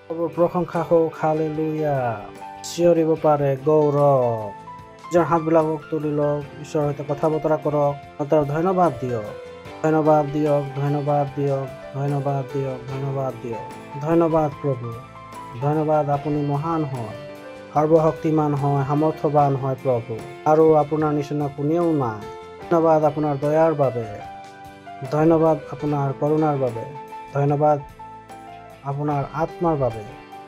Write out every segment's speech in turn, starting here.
প্ৰভুৰ প্ৰশংসা হওক, হালেলুয়া। চিঞৰিব পাৰে গৌৰৱ। নিজৰ হাতবিলাকক তুলি লওক, ঈশ্বৰৰ সৈতে কথা বতৰা কৰক, তাৰ ধন্যবাদ দিয়ক, ধন্যবাদ দিয়ক, ধন্যবাদ দিয়ক, ধন্যবাদ দিয়ক, ধন্যবাদ দিয়ক। ধন্যবাদ প্ৰভু, ধন্যবাদ। আপুনি মহান হয়, সৰ্বশক্তিমান হয়, সামৰ্থ্যৱান হয় প্ৰভু, আৰু আপোনাৰ নিচিনা কোনেও নাই। ধন্যবাদ আপোনাৰ দয়াৰ বাবে, ধন্যবাদ আপোনাৰ কৰুণাৰ বাবে, ধন্যবাদ আপোনাৰ আত্মাৰ বাবে।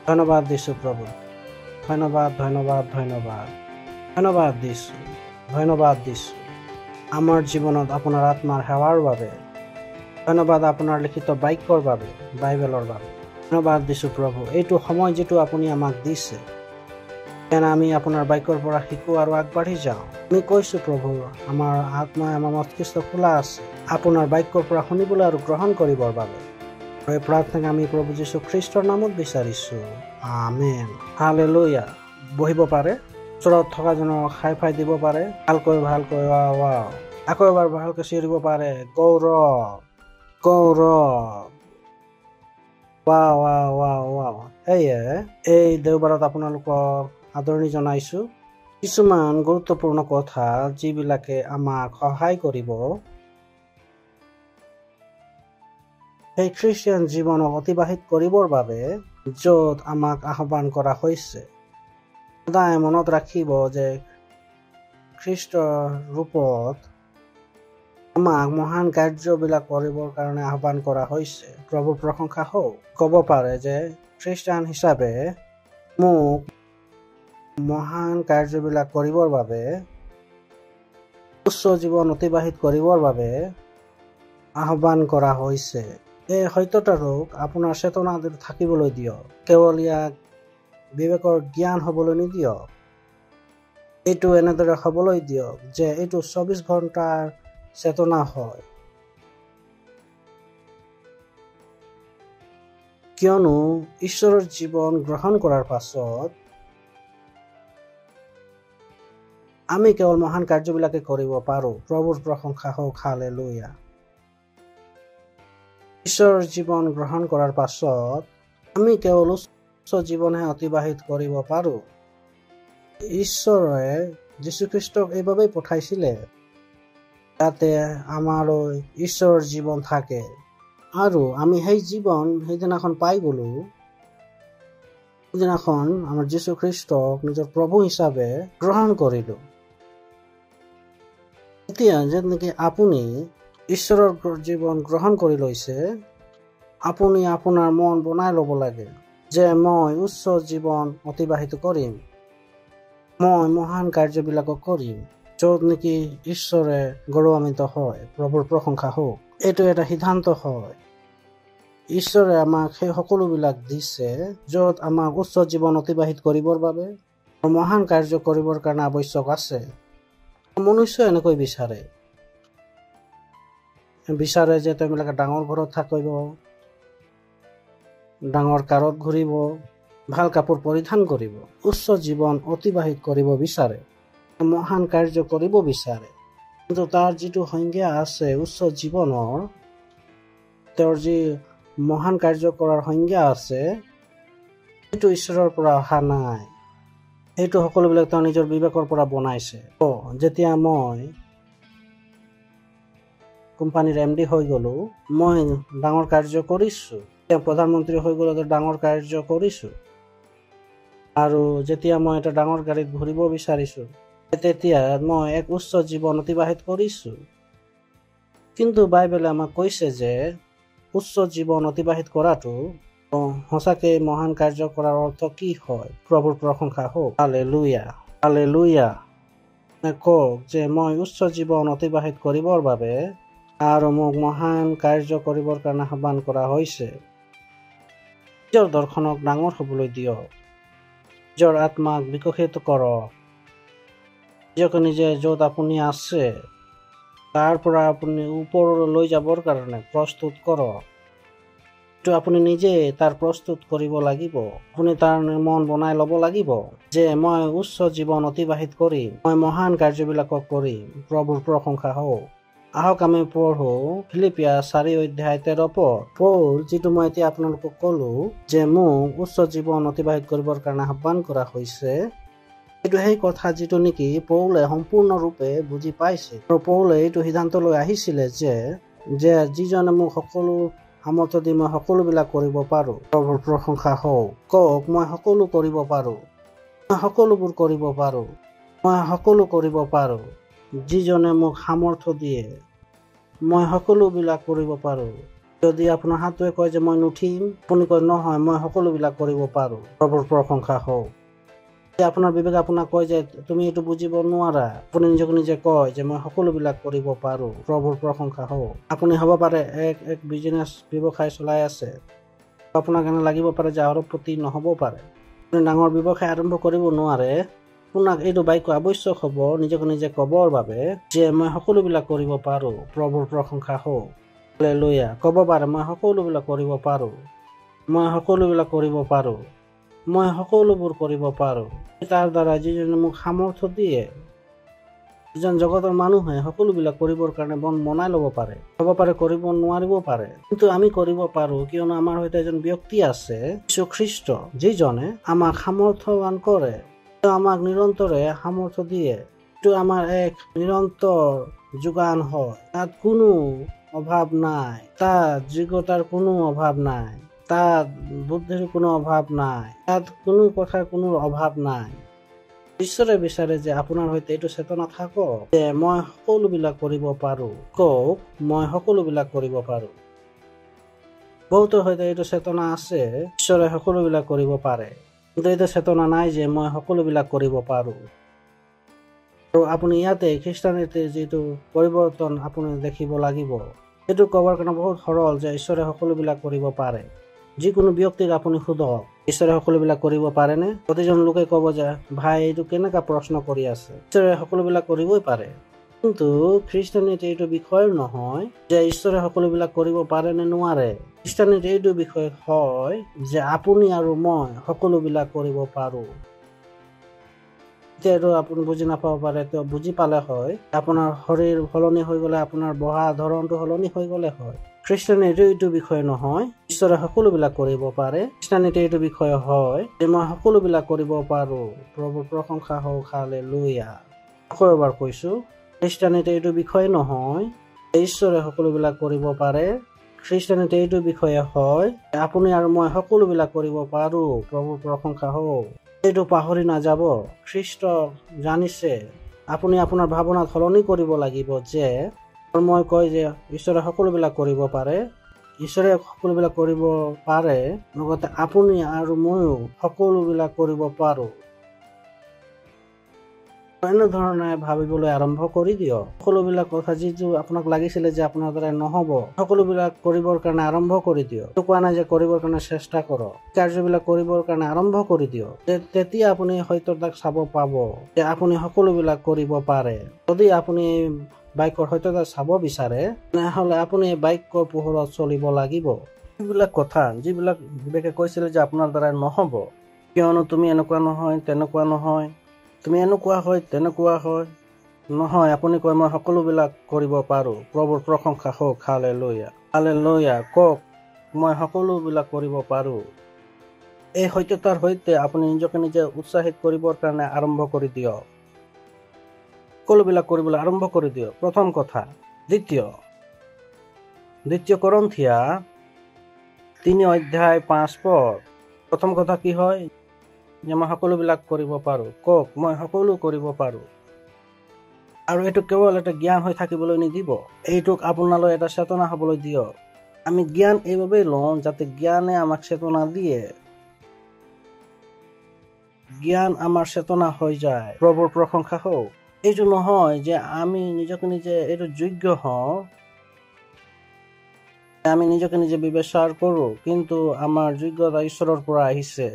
ধন্যবাদ দিছোঁ প্ৰভু, ধন্যবাদ, ধন্যবাদ, ধন্যবাদ, ধন্যবাদ দিছোঁ, ধন্যবাদ দিছোঁ আমাৰ জীৱনত আপোনাৰ আত্মাৰ সেৱাৰ বাবে। ধন্যবাদ আপোনাৰ লিখিত বাক্যৰ বাবে, বাইবেলৰ বাবে। ধন্যবাদ দিছোঁ প্ৰভু, এইটো সময় যিটো আপুনি আমাক দিছে, যেন আমি আপোনাৰ বাক্যৰ পৰা শিকোঁ আৰু আগবাঢ়ি যাওঁ। আমি কৈছোঁ প্ৰভু, আমাৰ আত্মাই, আমাৰ মস্তিষ্ক খোলা আছে আপোনাৰ বাক্যৰ পৰা শুনিবলৈ আৰু গ্ৰহণ কৰিবৰ বাবে। এই প্ৰাৰ্থনা আমি প্ৰভু যীশু খ্ৰীষ্টৰ নামত বিচাৰিছোঁ, আমেন। হালেলুয়া। বহিব পাৰে, ওচৰত থকাজনক হাই ফাই দিব পাৰে, ভালকৈ ভালকৈ। ৱাও, আকৌ এবাৰ ভালকৈ চিঞৰিব পাৰে গৌৰৱ, গৌৰৱ। Wow wow wow wow. সেয়ে এই দেওবাৰত আপোনালোকক আদৰণি জনাইছোঁ। কিছুমান গুৰুত্বপূৰ্ণ কথা যিবিলাকে আমাক সহায় কৰিব সেই খ্ৰীষ্টিয়ান জীৱনক অতিবাহিত কৰিবৰ বাবে, য'ত আমাক আহ্বান কৰা হৈছে। সদায় মনত ৰাখিব যে খ্ৰীষ্টৰ ৰূপত আমাক মহান কাৰ্যবিলাক কৰিবৰ কাৰণে আহ্বান কৰা হৈছে। প্ৰভুৰ প্ৰশংসা হওক। ক'ব পাৰে যে খ্ৰীষ্টান হিচাপে মোক মহান কাৰ্যবিলাক কৰিবৰ বাবে, উচ্চ জীৱন অতিবাহিত কৰিবৰ বাবে আহ্বান কৰা হৈছে। এই সত্যতাটোক আপোনাৰ চেতনাত থাকিবলৈ দিয়ক, কেৱল ইয়াক বিবেকৰ জ্ঞান হ'বলৈ নিদিয়ক। এইটো এনেদৰে হ'বলৈ দিয়ক যে এইটো 24 ঘণ্টাৰ চেতনা হয়। কিয়নো ঈশ্বৰৰ জীৱন গ্ৰহণ কৰাৰ পাছত আমি কেৱল মহান কাৰ্যবিলাকে কৰিব পাৰোঁ। প্ৰভুৰ প্ৰশংসা হওক, হালেলুয়া। ঈশ্বৰৰ জীৱন গ্ৰহণ কৰাৰ পাছত আমি কেৱল উচ্চ জীৱনহে অতিবাহিত কৰিব পাৰোঁ। ঈশ্বৰে যীশুখ্ৰীষ্টক এইবাবেই পঠাইছিলে যাতে আমালৈ ঈশ্বৰৰ জীৱন থাকে, আৰু আমি সেই জীৱন সেইদিনাখন পাই গ'লো, সেইদিনাখন আমাৰ যীশুখ্ৰীষ্টক নিজৰ প্ৰভু হিচাপে গ্ৰহণ কৰিলোঁ। এতিয়া যেনেকৈ আপুনি ঈশ্বৰৰ জীৱন গ্ৰহণ কৰি লৈছে, আপুনি আপোনাৰ মন বনাই ল'ব লাগে যে মই উচ্চ জীৱন অতিবাহিত কৰিম, মই মহান কাৰ্যবিলাকো কৰিম, য'ত নেকি ঈশ্বৰে গৌৰৱান্বিত হয়। প্ৰভুৰ প্ৰশংসা হওক। এইটো এটা সিদ্ধান্ত হয়। ঈশ্বৰে আমাক সেই সকলোবিলাক দিছে য'ত আমাক উচ্চ জীৱন অতিবাহিত কৰিবৰ বাবে মহান কাৰ্য কৰিবৰ কাৰণে আৱশ্যক আছে। মনুষ্যই এনেকৈ বিচাৰে যে তেওঁবিলাকে ডাঙৰ ঘৰত থাকিব, ডাঙৰ কাৰত ঘূৰিব, ভাল কাপোৰ পৰিধান কৰিব, উচ্চ জীৱন অতিবাহিত কৰিব বিচাৰে, মহান কাৰ্য কৰিব বিচাৰে। কিন্তু তাৰ যিটো সংজ্ঞা আছে উচ্চ জীৱনৰ, তেওঁৰ যি মহান কাৰ্য কৰাৰ সংজ্ঞা আছে, সেইটো ঈশ্বৰৰ পৰা অহা নাই। সেইটো সকলোবিলাক তেওঁ নিজৰ বিবেকৰ পৰা বনাইছে। যেতিয়া মই কোম্পানীৰ MD হৈ গ'লো, মই ডাঙৰ কাৰ্য কৰিছোঁ। যেতিয়া প্ৰধানমন্ত্ৰী হৈ গ'লো, ডাঙৰ কাৰ্য কৰিছোঁ। আৰু যেতিয়া মই এটা ডাঙৰ গাড়ীত ঘূৰিব বিচাৰিছোঁ, তেতিয়া মই এক উচ্চ জীৱন অতিবাহিত কৰিছোঁ। কিন্তু বাইবেলে আমাক কৈছে যে উচ্চ জীৱন অতিবাহিত কৰাটো সঁচাকৈ মহান কাৰ্য কৰাৰ অৰ্থ কি হয়। প্ৰভুৰ প্ৰশংসা হওক, হালেলুয়া, হালেলুয়া। কওক যে মই উচ্চ জীৱন অতিবাহিত কৰিবৰ বাবে আৰু মোক মহান কাৰ্য কৰিবৰ কাৰণে আহ্বান কৰা হৈছে। নিজৰ দৰ্শনক ডাঙৰ হ'বলৈ দিয়ক, নিজৰ আত্মাক বিকশিত কৰক, নিজকে নিজে য'ত আপুনি আছে তাৰ পৰা আপুনি ওপৰলৈ লৈ যাবৰ কাৰণে প্ৰস্তুত কৰক। এইটো আপুনি নিজে তাৰ প্ৰস্তুত কৰিব লাগিব। আপুনি তাৰ মন বনাই ল'ব লাগিব যে মই উচ্চ জীৱন অতিবাহিত কৰিম, মই মহান কাৰ্যবিলাকক কৰিম। প্ৰভুৰ প্ৰশংসা হওক। আহক আমি পঢ়ো ফিলিপিয়া 4 অধ্যায় 13 পদ। পৌল যিটো মই এতিয়া আপোনালোকক কলো যে মোক উচ্চ জীৱন অতিবাহিত কৰিবৰ কাৰণে আহ্বান কৰা হৈছে, এইটো সেই কথা যিটো নেকি পৌলে সম্পূৰ্ণৰূপে বুজি পাইছে। আৰু পৌলে এইটো সিদ্ধান্ত লৈ আহিছিলে যে যিজনে মোক সকলো সামৰ্থ্য দি মই সকলোবিলাক কৰিব পাৰো। প্ৰভুৰ প্ৰশংসা হওক। কওক, মই সকলো কৰিব পাৰো, মই সকলোবোৰ কৰিব পাৰো, মই সকলো কৰিব পাৰো। যিজনে মোক সামৰ্থ্য দিয়ে মই সকলোবিলাক কৰিব পাৰো। যদি আপোনাৰ হাতটোৱে কয় যে মই নুঠিম, আপুনি কয় নহয় মই সকলোবিলাক কৰিব পাৰো। প্ৰভুৰ প্ৰশংসা হওক। আপোনাৰ বিবেকে আপোনাক কয় যে তুমি এইটো বুজিব নোৱাৰা, আপুনি নিজকে নিজে কয় যে মই সকলোবিলাক কৰিব পাৰো। প্ৰভুৰ প্ৰশংসা হওক। আপুনি হ'ব পাৰে এক বিজনেছ ব্যৱসায় চলাই আছে, আপোনাক এনে লাগিব পাৰে যে আৰবপতি নহ'ব পাৰে, আপুনি ডাঙৰ ব্যৱসায় আৰম্ভ কৰিব নোৱাৰে। আপোনাক এইটো বাক্য আৱশ্যক হ'ব নিজকে নিজে ক'বৰ বাবে যে মই সকলোবিলাক কৰিব পাৰো। প্ৰভুৰ প্ৰশংসা হওক। হালেলুয়া। ক'ব পাৰে মই সকলোবিলাক কৰিব পাৰো, মই সকলোবিলাক কৰিব পাৰো, মই সকলোবোৰ কৰিব পাৰো। তাৰ দ্বাৰা যিজনে মোক সামৰ্থ্য দিয়ে, যিজন জগতৰ মানুহে সকলোবিলাক কৰিবৰ কাৰণে মন বনাই ল'ব পাৰে, হ'ব পাৰে কৰিব নোৱাৰিব পাৰে, কিন্তু আমি কৰিব পাৰো, কিয়নো আমাৰ সৈতে এজন ব্যক্তি আছে, যীশু খ্ৰীষ্ট, যিজনে আমাক সামৰ্থ্যৱান কৰে। তেওঁ আমাক নিৰন্তৰে সামৰ্থ্য দিয়ে। এইটো আমাৰ এক নিৰন্তৰ যোগান হয়। তাত কোনো অভাৱ নাই, তাত যোগ্যতাৰ কোনো অভাৱ নাই, তাত বুদ্ধিৰ কোনো অভাৱ নাই, তাত কোনো কথাৰ কোনো অভাৱ নাই। ঈশ্বৰে বিচাৰে যে আপোনাৰ সৈতে এইটো চেতনা থাকক যে মই সকলোবিলাক কৰিব পাৰো। কওক, মই সকলোবিলাক কৰিব পাৰো। বহুতৰ সৈতে এইটো চেতনা আছে ঈশ্বৰে সকলোবিলাক কৰিব পাৰে, কিন্তু এইটো চেতনা নাই যে মই সকলোবিলাক কৰিব পাৰো। আৰু আপুনি ইয়াতে খ্ৰীষ্টানীতিৰ যিটো পৰিৱৰ্তন আপুনি দেখিব লাগিব, সেইটো ক'বৰ কাৰণে বহুত সৰল যে ঈশ্বৰে সকলোবিলাক কৰিব পাৰে। যিকোনো ব্যক্তিক আপুনি সোধক ঈশ্বৰে সকলোবিলাক কৰিব পাৰেনে? প্ৰতিজন লোকে ক'ব যে ভাই এইটো কেনেকা প্ৰশ্ন কৰি আছে, ঈশ্বৰে সকলোবিলাক কৰিবই পাৰে। কিন্তু খ্ৰীষ্টানীতি এইটো বিষয় নহয় যে ঈশ্বৰে সকলোবিলাক কৰিব পাৰে নে নোৱাৰে। খ্ৰীষ্টানীতি এইটো বিষয় হয় যে আপুনি আৰু মই সকলোবিলাক কৰিব পাৰো। এতিয়াতো আপুনি বুজি নাপাব পাৰে, তেওঁ বুজি পালে হয় আপোনাৰ শৰীৰ সলনি হৈ গ'লে, আপোনাৰ বহা ধৰণটো সলনি হৈ গ'লে হয়। খ্ৰীষ্টানীতি এইটো বিষয় নহয় ঈশ্বৰে সকলোবিলাক কৰিব পাৰে। খ্ৰীষ্টানীতি এইটো বিষয় হয় যে মই সকলোবিলাক কৰিব পাৰো। প্ৰভুৰ প্ৰশংসা হওক। হালেলুয়া। আকৌ এবাৰ কৈছো, খ্ৰীষ্টানীতি এইটো বিষয় নহয় ঈশ্বৰে সকলোবিলাক কৰিব পাৰে। খ্ৰীষ্টানীতি এইটো বিষয়ে হয় আপুনি আৰু মই সকলোবিলাক কৰিব পাৰো। প্ৰভুৰ প্ৰশংসা হওক। এইটো পাহৰি নাযাব। খ্ৰীষ্ট জানিছে আপুনি আপোনাৰ ভাৱনা সলনি কৰিব লাগিব যে মই কয় যে ঈশ্বৰে সকলোবিলাক কৰিব পাৰে, ঈশ্বৰে সকলোবিলাক কৰিব পাৰে, লগতে আপুনি আৰু ময়ো সকলোবিলাক কৰিব পাৰো। এনেধৰণে ভাবিবলৈ আৰম্ভ কৰি দিয়ক। সকলোবিলাক কথা যিটো আপোনাক লাগিছিলে যে আপোনাৰ দ্বাৰা নহ'ব, সকলোবিলাক কৰিবৰ কাৰণে আৰম্ভ কৰি দিয়ক। কোৱা নাই যে কৰিবৰ কাৰণে চেষ্টা কৰক, কাৰ্যবিলাক কৰিবৰ কাৰণে আৰম্ভ কৰি দিয়ক। তেতিয়া আপুনি সত্যতাক চাব পাব যে আপুনি সকলোবিলাক কৰিব পাৰে। যদি আপুনি বাক্যৰ সত্যতা চাব বিচাৰে, তেনেহ'লে আপুনি বাক্যৰ পোহৰত চলিব লাগিব। এইবিলাক কথা যিবিলাক বিবেকে কৈছিলে যে আপোনাৰ দ্বাৰা নহ'ব, কিয়নো তুমি এনেকুৱা নহয়, তেনেকুৱা নহয়, তুমি এনেকুৱা হয়, তেনেকুৱা হয়, নহয়, আপুনি কয় মই সকলোবিলাক কৰিব পাৰো। প্ৰভুৰ প্ৰশংসা হওক। হালেলুয়া। হালেলুয়া। কওক, মই সকলোবিলাক কৰিব পাৰো। এই সত্যতাৰ সৈতে আপুনি নিজকে নিজে উৎসাহিত কৰিবৰ কাৰণে আৰম্ভ কৰি দিয়ক। সকলোবিলাক কৰিবলৈ আৰম্ভ কৰি দিয়ক। প্ৰথম কথা। দ্বিতীয় কৰিন্থিয়া 3 অধ্যায় 5 পদ। প্ৰথম কথা কি হয় যে মই সকলোবিলাক কৰিব পাৰো। কওক, মই সকলো কৰিব পাৰো। আৰু এইটো কেৱল এটা জ্ঞান হৈ থাকিবলৈ নিদিব, এইটোক আপোনালৈ এটা চেতনা হ'বলৈ দিয়ক। আমি জ্ঞান এইবাবেই লওঁ যাতে জ্ঞানে আমাক চেতনা দিয়ে, জ্ঞান আমাৰ চেতনা হৈ যায়। প্ৰভুৰ প্ৰশংসা হওক। এইটো নহয় যে আমি নিজকে নিজে এইটো যোগ্য হওঁ, আমি নিজকে নিজে বিবেচনা কৰো, কিন্তু আমাৰ যোগ্যতা ঈশ্বৰৰ পৰা আহিছে।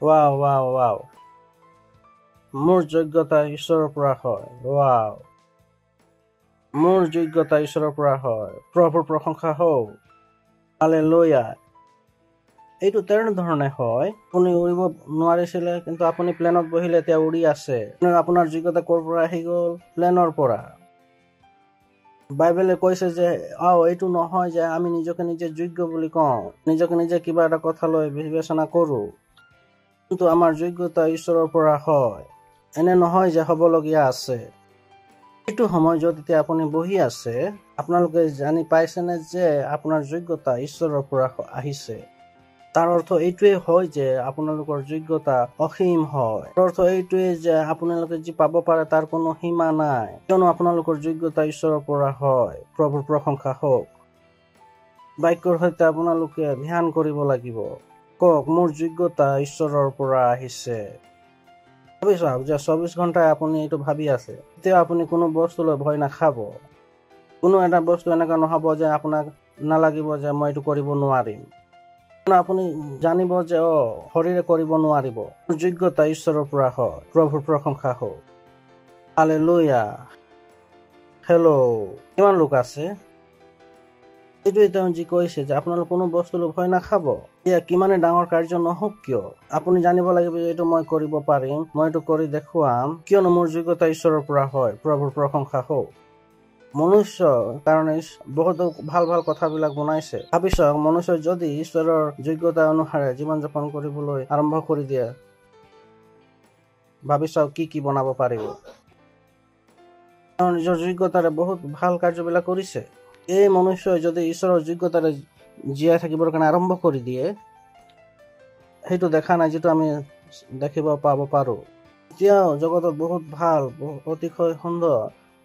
ৱাও। মোৰ যোগ্যতা ঈশ্বৰৰ পৰা হয়। মোৰ যোগ্যতা ঈশ্বৰৰ পৰা হয়। প্ৰভুৰ প্ৰশংসা হওক। হালেলুয়া। এইটো তেনেধৰণে হয়, আপুনি উৰিব নোৱাৰিছিলে কিন্তু আপুনি প্লেনত বহিলে এতিয়া উৰি আছে। আপোনাৰ যোগ্যতা ক'ৰ পৰা আহি গ'ল? প্লেনৰ পৰা। বাইবেলে কৈছে যে এইটো নহয় যে আমি নিজকে নিজে যোগ্য বুলি কওঁ, নিজকে নিজে কিবা এটা কথা লৈ বিবেচনা কৰো, কিন্তু আমাৰ যোগ্যতা ঈশ্বৰৰ পৰা হয়। এনে নহয় যে হ'বলগীয়া আছে। এইটো সময় য'ত এতিয়া আপুনি বহি আছে, আপোনালোকে জানি পাইছেনে যে আপোনাৰ যোগ্যতা ঈশ্বৰৰ পৰা আহিছে। তাৰ অৰ্থ এইটোৱে হয় যে আপোনালোকৰ যোগ্যতা অসীম হয়। তাৰ অৰ্থ এইটোৱে যে আপোনালোকে যি পাব পাৰে তাৰ কোনো সীমা নাই, কিয়নো আপোনালোকৰ যোগ্যতা ঈশ্বৰৰ পৰা হয়। প্ৰভুৰ প্ৰশংসা হওক। বাক্যৰ সৈতে আপোনালোকে ধ্যান কৰিব লাগিব। কওক, মোৰ যোগ্যতা ঈশ্বৰৰ পৰা আহিছে। ভাবি চাওক যে 24 ঘণ্টাই আপুনি এইটো ভাবি আছে, তেতিয়া আপুনি কোনো বস্তুলৈ ভয় নাখাব। কোনো এটা বস্তু এনেকুৱা নহ'ব যে আপোনাক নালাগিব যে মই এইটো কৰিব নোৱাৰিম। আপুনি জানিব যে শৰীৰে কৰিব নোৱাৰিব। যোগ্যতা ঈশ্বৰৰ পৰা হয়। প্ৰভুৰ প্ৰশংসা হওক। হালেলুয়া। হেল্ল', কিমান লোক আছে? এইটোৱে তেওঁ যি কৈছে যে আপোনালোক কোনো বস্তুলৈ ভয় নাখাব। এয়া কিমানে ডাঙৰ কাৰ্য নহওক কিয়, আপুনি জানিব লাগিব যে এইটো মই কৰিব পাৰিম, মই এইটো কৰি দেখুৱাম, কিয়নো মোৰ যোগ্যতা ঈশ্বৰৰ পৰা হয়। প্ৰভুৰ প্ৰশংসা হওক। মনুষ্যৰ কাৰণে বহুতো ভাল ভাল কথাবিলাক বনাইছে। ভাবি চাওক, মনুষ্যই যদি ঈশ্বৰৰ যোগ্যতা অনুসাৰে জীৱন যাপন কৰিবলৈ আৰম্ভ কৰি দিয়ে, ভাবি চাওক কি কি বনাব পাৰিব। তেওঁ নিজৰ যোগ্যতাৰে বহুত ভাল কাৰ্যবিলাক কৰিছে। এই মনুষ্যই যদি ঈশ্বৰৰ যোগ্যতাৰে জীয়াই থাকিবৰ কাৰণে আৰম্ভ কৰি দিয়ে, সেইটো দেখা নাই যিটো আমি দেখিব পাব পাৰো। এতিয়াও জগতত বহুত ভাল, অতিশয় সুন্দৰ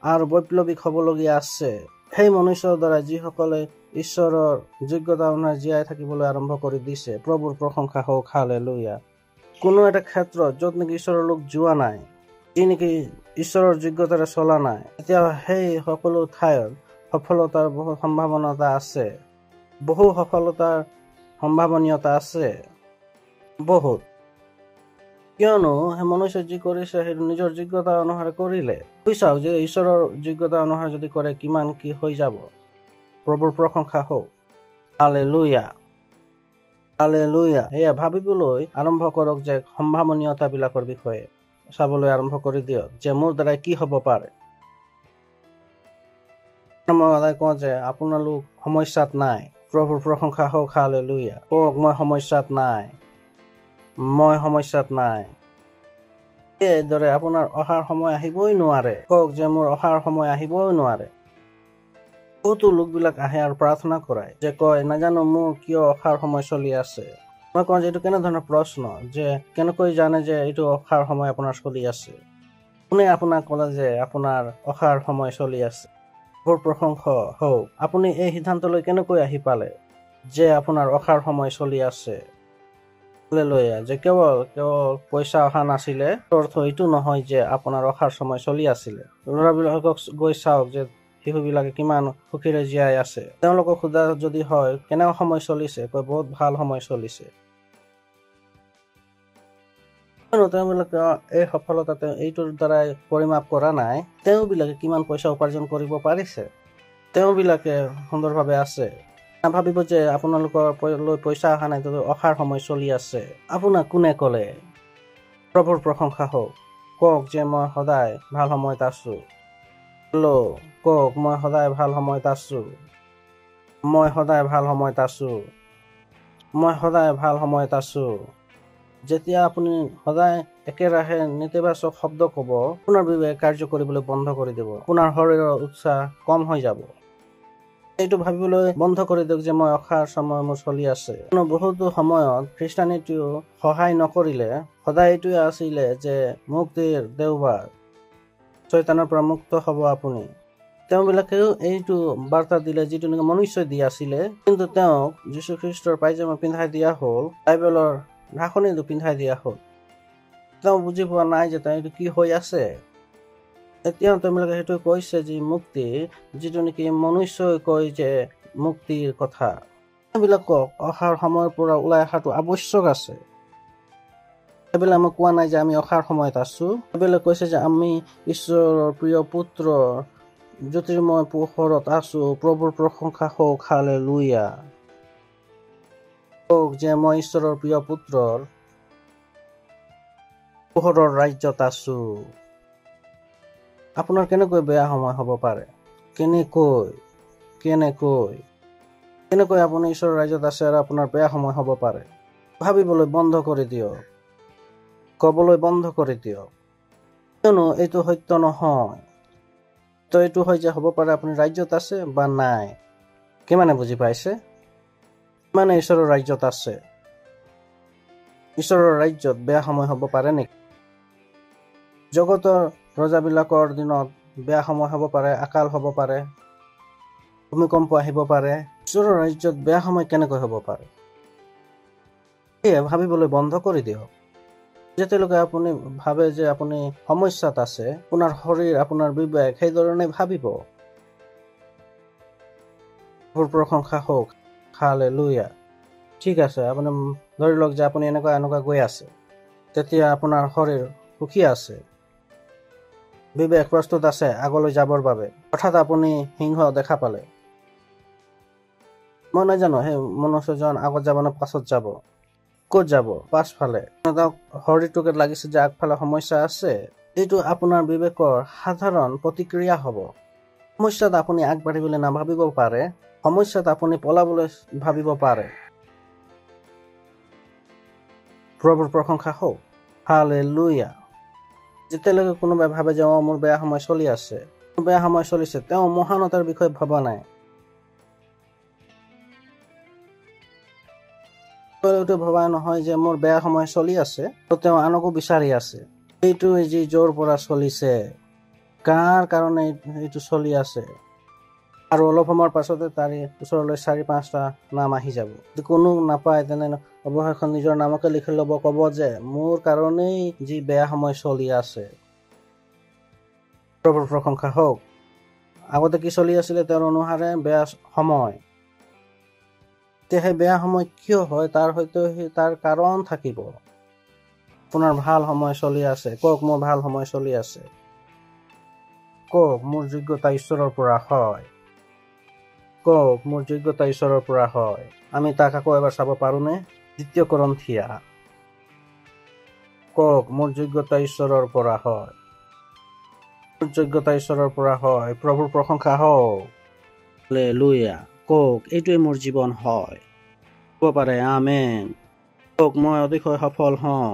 আৰু বৈপ্লৱিক হ'বলগীয়া আছে সেই মনুষ্যৰ দ্বাৰা যিসকলে ঈশ্বৰৰ যোগ্যতা অনুসাৰে জীয়াই থাকিবলৈ আৰম্ভ কৰি দিছে। প্ৰভুৰ প্ৰশংসা হওক। হালেলুয়া। কোনো এটা ক্ষেত্ৰত য'ত নেকি ঈশ্বৰৰ লোক যোৱা নাই, যি নেকি ঈশ্বৰৰ যোগ্যতাৰে চলা নাই, এতিয়া সেই সকলো ঠাইত সফলতাৰ বহু সম্ভাৱনীয়তা আছে। বহু সফলতাৰ সম্ভাৱনীয়তা আছে, বহুত। কিয়নো সেই মনুষ্যই যি কৰিছে সেইটো নিজৰ যোগ্যতা অনুসাৰে কৰিলে। চাওক যে ঈশ্বৰৰ যোগ্যতা অনুসাৰে যদি কৰে কিমান কি হৈ যাব। প্ৰভুৰ প্ৰশংসা হওক। হালেলুয়া। হালেলুয়া। এয়া ভাবিবলৈ আৰম্ভ কৰক যে সম্ভাৱনীয়তাবিলাকৰ বিষয়ে চাবলৈ আৰম্ভ কৰি দিয়ক যে মোৰ দ্বাৰা কি হ'ব পাৰে। মই সদায় কওঁ যে আপোনালোক সমস্যাত নাই। প্ৰভুৰ প্ৰশংসা হওক। হালেলুয়া। কওক, মই সমস্যাত নাই, মই সমস্যাত নাই। এইদৰে আপোনাৰ অহাৰ সময় আহিবই নোৱাৰে। কওক যে মোৰ অহাৰ সময় আহিবই নোৱাৰে। বহুতো লোকবিলাক আহে আৰু প্ৰাৰ্থনা কৰায় যে কয়, নাজানো মোৰ কিয় অহাৰ সময় চলি আছে। মই কওঁ যে এইটো কেনেধৰণৰ প্ৰশ্ন, যে কেনেকৈ জানে যে এইটো অহাৰ সময় আপোনাৰ চলি আছে? কোনে আপোনাক ক'লে যে আপোনাৰ অহাৰ সময় চলি আছে? বৰ প্ৰশংসা হওক। আপুনি এই সিদ্ধান্তলৈ কেনেকৈ আহি পালে যে আপোনাৰ অহাৰ সময় চলি আছে? যে কেৱল পইচা অহা নাছিলে, অৰ্থ এইটো নহয় যে আপোনাৰ অহাৰ সময় চলি আছিলে। ল'ৰাবিলাকক গৈ চাওক যে শিশুবিলাকে কিমান সুখীৰে জীয়াই আছে। তেওঁলোকক সোধা যদি হয় কেনেকুৱা সময় চলিছে, কয় বহুত ভাল সময় চলিছে। তেওঁবিলাকে এই সফলতা এইটোৰ দ্বাৰাই পৰিমাপ কৰা নাই, তেওঁবিলাকে কিমান পইচা উপাৰ্জন কৰিব পাৰিছে, তেওঁবিলাকে সুন্দৰভাৱে আছে। নাভাবিব যে আপোনালোকৰ লৈ পইচা অহা নাই, অহাৰ সময় চলি আছে। আপোনাক কোনে ক'লে? প্ৰভুৰ প্ৰশংসা হওক। কওক যে মই সদায় ভাল সময়ত আছো। কওক, মই সদায় ভাল সময়ত আছো। মই সদায় ভাল সময়ত আছো। মই সদায় ভাল সময়ত আছো। যেতিয়া আপুনি সদায় একেৰাহে নেতিবাচক শব্দ ক'ব, আপোনাৰ বাবে কাৰ্য কৰিবলৈ বন্ধ কৰি দিব। আপোনাৰ শৰীৰৰ উৎসাহ কম হৈ যাব। এইটো ভাবিবলৈ বন্ধ কৰি দিয়ক যে মই অহাৰ সময় মোৰ চলি আছে। বহুতো সময়ত খ্ৰীষ্টানিটিও সহায় নকৰিলে সদায় এইটোৱে আছিলে যে মুক্তিৰ দেওবাৰ, শয়তানৰ পৰা মুক্ত হ'ব আপুনি। তেওঁবিলাকেও এইটো বাৰ্তা দিলে যিটো নেকি মনুষ্যই দি আছিলে, কিন্তু তেওঁক যীশু খ্ৰীষ্টৰ পাইজামা পিন্ধাই দিয়া হ'ল, বাইবেলৰ ঢাকনিটো পিন্ধাই দিয়া হ'ল। তেওঁ বুজি পোৱা নাই যে তেওঁ এইটো কি হৈ আছে। এতিয়া তেওঁবিলাকে সেইটো কৈছে যে মুক্তি, যিটো নেকি মনুষ্যই কয় যে মুক্তিৰ কথা। এইবিলাকক অহাৰ সময়ৰ পৰা ওলাই অহাটো আৱশ্যক আছে। এইবিলাক মই কোৱা নাই যে আমি অহাৰ সময়ত আছো। এইবিলাক কৈছে যে আমি ঈশ্বৰৰ প্ৰিয় পুত্ৰ জ্যোতিৰ্ময় পোহৰত আছো। প্ৰভুৰ প্ৰশংসা হওক। হালেলুয়া। কওক যে মই ঈশ্বৰৰ প্ৰিয় পুত্ৰৰ পোহৰৰ ৰাজ্যত আছো। আপোনাৰ কেনেকৈ বেয়া সময় হ'ব পাৰে? কেনেকৈ আপুনি ঈশ্বৰৰ ৰাজ্যত আছে আৰু আপোনাৰ বেয়া সময় হ'ব পাৰে? ভাবিবলৈ বন্ধ কৰি দিয়ক, ক'বলৈ বন্ধ কৰি দিয়ক, কিয়নো এইটো সত্য নহয়। তো এইটো হয় যে হ'ব পাৰে আপুনি ৰাজ্যত আছে বা নাই। কিমানে বুজি পাইছে? কিমানে ঈশ্বৰৰ ৰাজ্যত আছে? ঈশ্বৰৰ ৰাজ্যত বেয়া সময় হ'ব পাৰে নেকি? জগতৰ ৰজাবিলাকৰ দিনত বেয়া সময় হ'ব পাৰে, আকাল হ'ব পাৰে, ভূমিকম্প আহিব পাৰে। ঈশ্বৰৰ ৰাজ্যত বেয়া সময় কেনেকৈ হ'ব পাৰে? সেয়ে ভাবিবলৈ বন্ধ কৰি দিয়ক। যেতিয়ালৈকে আপুনি ভাবে যে আপুনি সমস্যাত আছে, আপোনাৰ শৰীৰ, আপোনাৰ বিবেক সেইধৰণে ভাবিব। প্ৰশংসা হওক, হালেলুয়া। ঠিক আছে, আপুনি ধৰি লওক যে আপুনি এনেকুৱা গৈ আছে, তেতিয়া আপোনাৰ শৰীৰ সুখী আছে, বিবেক প্ৰস্তুত আছে আগলৈ যাবৰ বাবে। হঠাৎ আপুনি সিংহ দেখা পালে, মই নাজানো সেই মনুষ্যজন আগত যাব নে পাছত যাব, ক'ত যাব, পাছফালে। শৰীৰটোকে লাগিছে যে আগফালে সমস্যা আছে। এইটো আপোনাৰ বিবেকৰ সাধাৰণ প্ৰতিক্ৰিয়া হ'ব। সমস্যাত আপুনি আগবাঢ়িবলৈ নাভাবিব পাৰে, সমস্যাত আপুনি পলাবলৈ ভাবিব পাৰে। প্ৰভুৰ প্ৰশংসা হওক, হালেলুয়া। যেতিয়ালৈকে কোনোবাই ভাবে যে মোৰ বেয়া সময় চলি আছে, বেয়া সময় চলিছে, তেওঁ মহানতাৰ বিষয়ে ভবা নাই। এইটো ভবা নহয় যে মোৰ বেয়া সময় চলি আছে, তেওঁ আনকো বিচাৰি আছে। এইটো যি য'ৰ পৰা চলিছে, কাৰ কাৰণে এইটো চলি আছে, আৰু অলপ সময়ৰ পাছতে তাৰে ওচৰলৈ 4-5টা নাম আহি যাব। যদি কোনো নাপায়, তেনে অৱশেষত নিজৰ নামকে লিখি ল'ব, ক'ব যে মোৰ কাৰণেই যি বেয়া সময় চলি আছে। প্ৰভুৰ প্ৰশংসা হওক। আগতে কি চলি আছিলে তেওঁৰ অনুসাৰে বেয়া সময়। এতিয়া সেই বেয়া সময় কিয় হয়, তাৰ হয়তো তাৰ কাৰণ থাকিব। আপোনাৰ ভাল সময় চলি আছে, কওক মোৰ ভাল সময় চলি আছে। কওক মোৰ যোগ্যতা ঈশ্বৰৰ পৰা হয়। কওক মোৰ যোগ্যতা ঈশ্বৰৰ পৰা হয়। আমি তাক আকৌ এবাৰ চাব পাৰোঁনে? 2 কৰিন্থিয়া। কওক মোৰ যোগ্যতা ঈশ্বৰৰ পৰা হয়। মোৰ যোগ্যতা ঈশ্বৰৰ পৰা হয়। প্ৰভুৰ প্ৰশংসা হওক, হালেলুয়া। কওক এইটোৱে মোৰ জীৱন হয়। ক'ব পাৰে আমেন। কওক মই অতিশয় সফল হওঁ।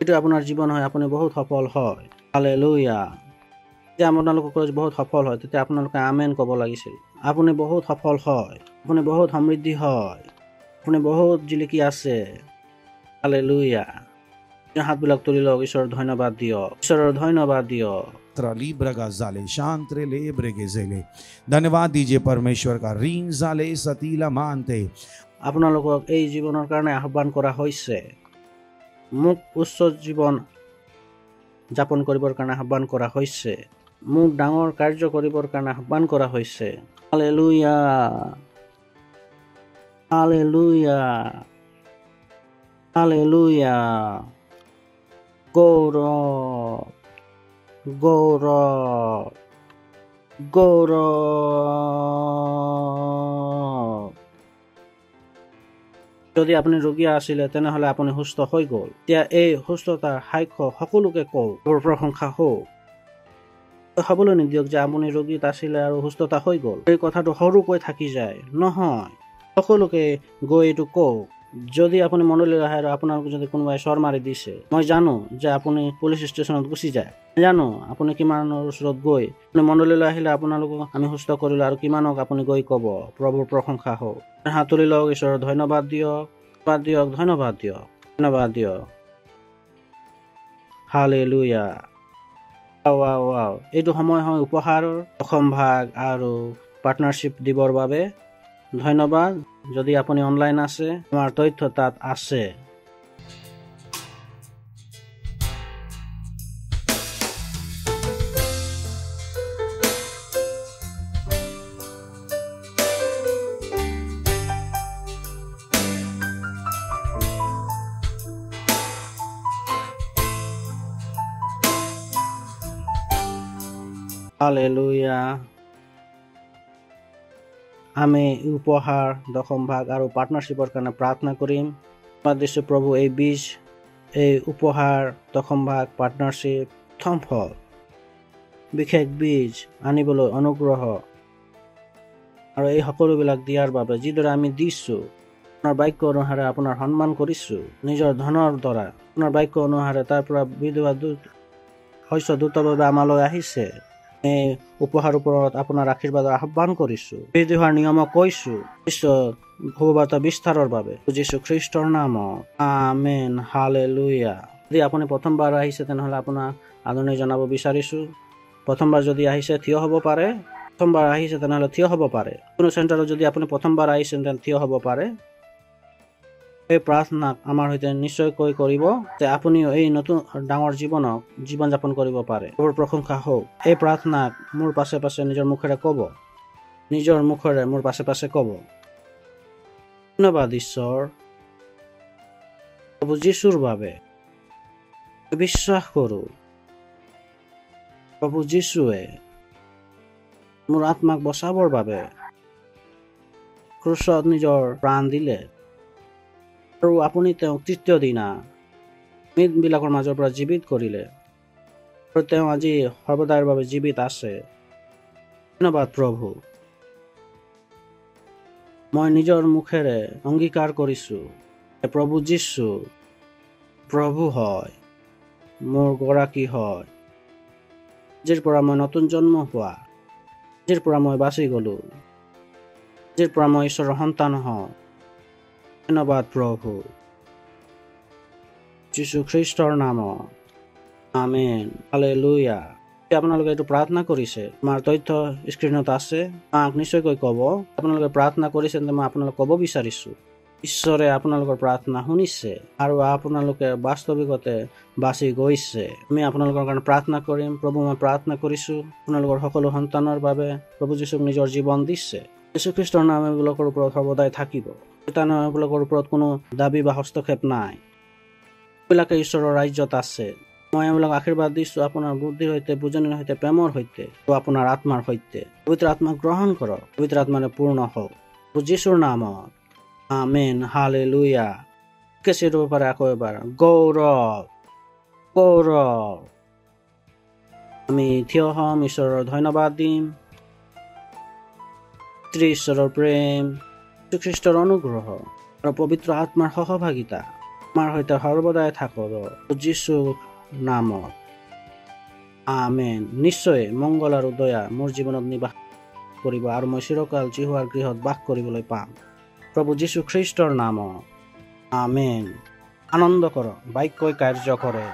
এইটো আপোনাৰ জীৱন হয়, আপুনি বহুত সফল হয়। হালেলুয়া। যেতিয়া আপোনালোকক বহুত সফল হয়, তেতিয়া আপোনালোকে আমেন ক'ব লাগিছিল। আপুনি বহুত সফল হয়, আপুনি বহুত সমৃদ্ধি হয়, আপুনি বহুত জিলিকি আছে। হালেলুয়া। হাতবিলাক তুলি লওক, ঈশ্বৰৰ ধন্যবাদ দিয়ক, ঈশ্বৰৰ ধন্যবাদ দিয়ক। धन्यवाद दीजिए परमेश्वर का। रीन जाले सतीला मानते। আপোনালোকক এই জীৱনৰ কাৰণে আহ্বান কৰা হৈছে। মোক উচ্চ জীৱন যাপন কৰিবৰ কাৰণে আহ্বান কৰা হৈছে। মোক ডাঙৰ কাৰ্য কৰিবৰ কাৰণে আহ্বান কৰা হৈছে। Hallelujah, hallelujah, hallelujah. গৌৰৱ, গৌৰৱ, গৌৰৱ। যদি আপুনি ৰোগী আছিলে, তেনেহলে আপুনি সুস্থ হৈ গ'ল। এতিয়া এই সুস্থতাৰ সাক্ষ্য সকলোকে কওক। প্ৰশংসা হওক। হ'বলৈ নিদিয়ক যে আপুনি ৰোগীত আছিলে আৰু সুস্থতা হৈ গ'ল। এই কথাটো সৰুকৈ থাকি যায়, নহয়। সকলোকে গৈ এইটো কওক। যদি আপুনি মনলৈ আহে আৰু আপোনাক যদি কোনোবাই চৰ মাৰি দিছে, মই জানো যে আপুনি পুলিচ ষ্টেচনত গুচি যায়। জানো আপুনি কিমানৰ ওচৰত গৈ আপুনি মনলৈ আহিলে আপোনালোকক আমি সুস্থ কৰিলো, আৰু কিমানক আপুনি গৈ ক'ব। প্ৰভুৰ প্ৰশংসা হওক। হাত তুলি লওক, ঈশ্বৰৰ ধন্যবাদ দিয়ক, ধন্যবাদ দিয়ক, ধন্যবাদ দিয়ক, ধন্যবাদ দিয়ক। হালেলুয়া। এইটো সময় হয় উপহাৰৰ, দশম ভাগ আৰু পাৰ্টনাৰশ্বিপ দিবৰ বাবে। ধন্যবাদ। যদি আপুনি অনলাইন আছে, আমাৰ তথ্য তাত আছে। হালেলুয়া, আমি উপহাৰ দশম ভাগ আৰু পাৰ্টনাৰশ্বিপৰ কাৰণে প্ৰাৰ্থনা কৰিম। দিছোঁ প্ৰভু এই বীজ, এই উপহাৰ দশম ভাগ পাৰ্টনাৰশ্বিপ প্ৰথম ফল বিশেষ বীজ আনিবলৈ অনুগ্ৰহ আৰু এই সকলোবিলাক দিয়াৰ বাবে যিদৰে আমি দিছোঁ আপোনাৰ বাক্য অনুসাৰে আপোনাৰ সন্মান কৰিছোঁ, নিজৰ ধনৰ দ্বাৰা আপোনাৰ বাক্য অনুসাৰে তাৰ পৰা বিধৱা শস্য দ্ৰুতভাৱে আমালৈ আহিছে। এই উপহাৰ ওপৰত আপোনাৰ আশীৰ্বাদৰ আহ্বান কৰিছোঁ, বিধৱাৰ নিয়মক কৈছোঁ বিশ্ব শুভবাৰ্তা বিস্তাৰৰ বাবে যীশু খ্ৰীষ্টৰ নামত আমেন হালেলুয়া। যদি আপুনি প্ৰথমবাৰ আহিছে তেনেহ'লে আপোনাক আদৰণি জনাব বিচাৰিছোঁ। প্ৰথমবাৰ যদি আহিছে থিয় হ'ব পাৰে, প্ৰথমবাৰ আহিছে তেনেহ'লে থিয় হ'ব পাৰে। কোনো চেণ্টাৰত যদি আপুনি প্ৰথমবাৰ আহিছে তেন্তে থিয় হ'ব পাৰে। এই প্ৰাৰ্থনাক আমাৰ সৈতে নিশ্চয়কৈ কৰিব যে আপুনিও এই নতুন ডাঙৰ জীৱন যাপন কৰিব পাৰে। প্ৰভুৰ প্ৰশংসা হওক। এই প্ৰাৰ্থনাক মোৰ পাছে পাছে নিজৰ মুখেৰে ক'ব, নিজৰ মুখেৰে মোৰ পাছে পাছে ক'ব। ধন্যবাদ ঈশ্বৰ, প্ৰভু যীশুৰ বাবে বিশ্বাস কৰোঁ প্ৰভু যীশুৱে মোৰ আত্মাক বচাবৰ বাবে ক্ৰুচত নিজৰ প্ৰাণ দিলে আৰু আপুনি তেওঁক তৃতীয় দিনা মৃতবিলাকৰ মাজৰ পৰা জীৱিত কৰিলে আৰু তেওঁ আজি সৰ্বদাৰ বাবে জীৱিত আছে। ধন্যবাদ প্ৰভু। মই নিজৰ মুখেৰে অংগীকাৰ কৰিছোঁ প্ৰভু যীশু প্ৰভু হয়, মোৰ গৰাকী হয়, যিৰ পৰা মই নতুন জন্ম হোৱা, যিৰ পৰা মই বাচি গ'লোঁ, যিৰ পৰা মই ঈশ্বৰৰ সন্তান হওঁ। ধন্যবাদ প্ৰভু, যীশু খ্ৰীষ্টৰ নামত আমেন হালেলুয়া। আপোনালোকে এইটো প্ৰাৰ্থনা কৰিছে, আমাৰ তথ্য স্ক্ৰীণত আছে, আমাক নিশ্চয়কৈ ক'ব। আপোনালোকে প্ৰাৰ্থনা কৰিছে তেন্তে মই আপোনালোকক ক'ব বিচাৰিছোঁ ঈশ্বৰে আপোনালোকৰ প্ৰাৰ্থনা শুনিছে আৰু আপোনালোকে বাস্তৱিকতে বাচি গৈছে। আমি আপোনালোকৰ কাৰণে প্ৰাৰ্থনা কৰিম। প্ৰভু, মই প্ৰাৰ্থনা কৰিছোঁ আপোনালোকৰ সকলো সন্তানৰ বাবে। প্ৰভু যীশুক নিজৰ জীৱন দিছে। যীশুখ্ৰীষ্টৰ নাম এইবিলাকৰ ওপৰত সৰ্বদাই থাকিব। এইবিলাকৰ ওপৰত কোনো দাবী বা হস্তক্ষেপ নাই। এইবিলাকে ঈশ্বৰৰ ৰাজ্যত আছে। মই এইবিলাক আশীৰ্বাদ দিছোঁ আপোনাৰ বুদ্ধিৰ সৈতে, বুজনিৰ সৈতে, প্ৰেমৰ সৈতে আৰু আপোনাৰ আত্মাৰ সৈতে। পবিত্ৰ আত্মাক গ্ৰহণ কৰক, পবিত্ৰ আত্মাৰে পূৰ্ণ হওক যীশুৰ নামত আমেন হালেলুয়া। কেঁচি দিব পাৰে আকৌ এবাৰ গৌৰৱ গৌৰৱ। আমি থিয় হ'ম, ঈশ্বৰৰ ধন্যবাদ দিম। ঈশ্বৰৰ প্ৰেম, যীশুখ্ৰীষ্টৰ অনুগ্ৰহ আৰু পবিত্ৰ আত্মাৰ সহভাগিতা আমাৰ সৈতে সৰ্বদাই থাকক যীশুৰ নামত আমেন। নিশ্চয় মংগল আৰু দয়া মোৰ জীৱনত নিবাস কৰিব আৰু মই চিৰকাল জিহুৱাৰ গৃহত বাস কৰিবলৈ পাম প্ৰভু যীশু খ্ৰীষ্টৰ নামত আমেন। আনন্দ কৰক, বাক্যই কাৰ্য কৰে।